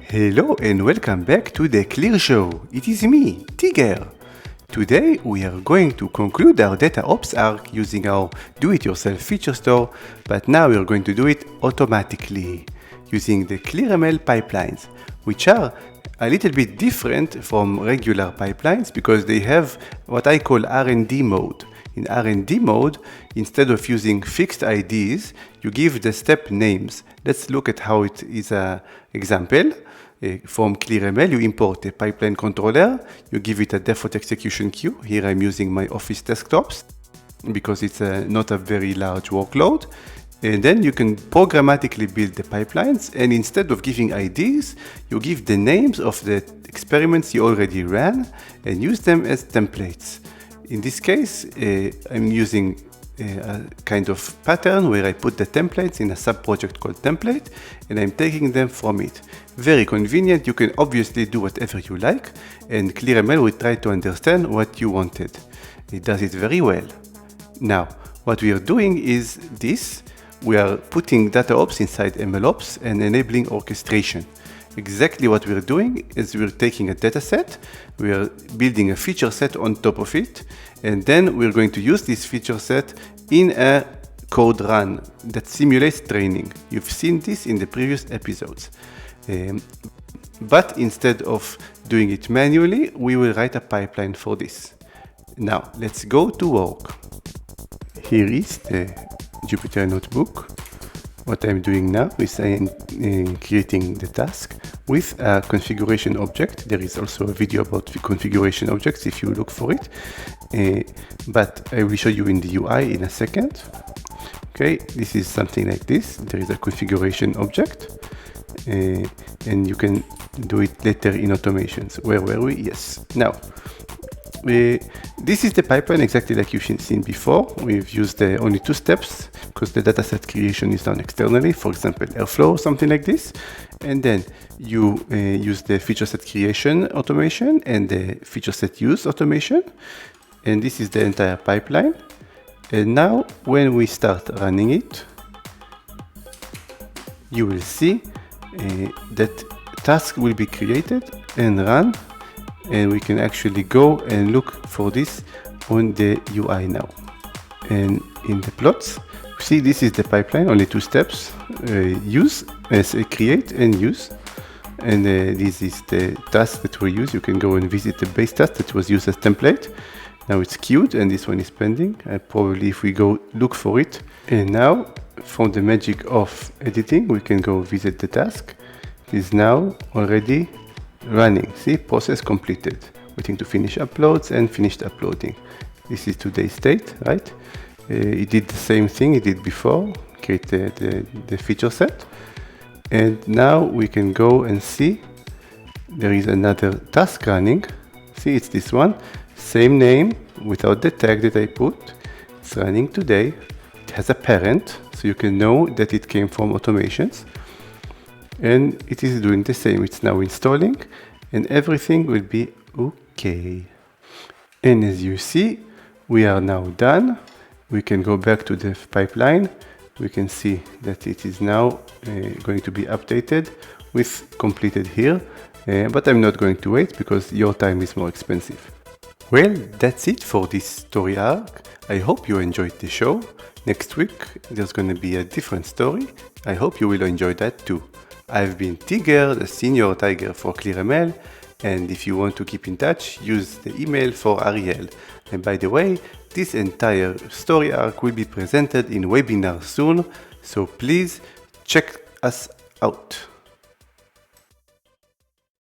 Hello and welcome back to the Clear Show. It is me, T.Guerre. Today we are going to conclude our DataOps arc using our do-it-yourself feature store, but now we are going to do it automatically using the ClearML pipelines, which are a little bit different from regular pipelines because they have what I call R&D mode. In R&D mode, instead of using fixed IDs, you give the step names. Let's look at how it is an example. From ClearML, you import a pipeline controller, you give it a default execution queue. Here I'm using my office desktops because it's not a very large workload. And then you can programmatically build the pipelines, and instead of giving IDs, you give the names of the experiments you already ran and use them as templates. In this case, I'm using a kind of pattern where I put the templates in a sub-project called template, and I'm taking them from it. Very convenient. You can obviously do whatever you like, and ClearML will try to understand what you wanted. It does it very well. Now, what we are doing is this. We are putting DataOps inside MLOps and enabling orchestration. Exactly what we're doing is we're taking a dataset, we are building a feature set on top of it, and then we're going to use this feature set in a code run that simulates training. You've seen this in the previous episodes. But instead of doing it manually, we will write a pipeline for this. Now, let's go to work. Here is the Jupyter Notebook. What I'm doing now is I'm creating the task with a configuration object. There is also a video about the configuration objects if you look for it. But I will show you in the UI in a second. Okay, this is something like this. There is a configuration object. And you can do it later in automations. Where were we? Yes. Now, this is the pipeline exactly like you've seen before. We've used only two steps because the dataset creation is done externally, for example, Airflow or something like this. And then you use the feature set creation automation and the feature set use automation. And this is the entire pipeline. And now when we start running it, you will see that task will be created and run. And we can actually go and look for this on the UI now. And in the plots, see this is the pipeline, only two steps, create and use. And this is the task that we use. You can go and visit the base task that was used as template. Now it's queued and this one is pending. Probably if we go look for it. And now from the magic of editing, we can go visit the task. It is now already running. See, process completed. Waiting to finish uploads and finished uploading. This is today's state, right? It did the same thing it did before, create the feature set. And now we can go and see there is another task running. See, it's this one, same name without the tag that I put. It's running today. It has a parent, so you can know that it came from automations. And it is doing the same. It's now installing and everything will be okay. And as you see, we are now done. We can go back to the pipeline. We can see that it is now going to be updated with completed here. But I'm not going to wait because your time is more expensive. Well, that's it for this story arc. I hope you enjoyed the show. Next week, there's going to be a different story. I hope you will enjoy that too. I've been T.Guerre, the senior tiger for ClearML, and if you want to keep in touch, use the email for Ariel. And by the way, this entire story arc will be presented in webinar soon, so please check us out.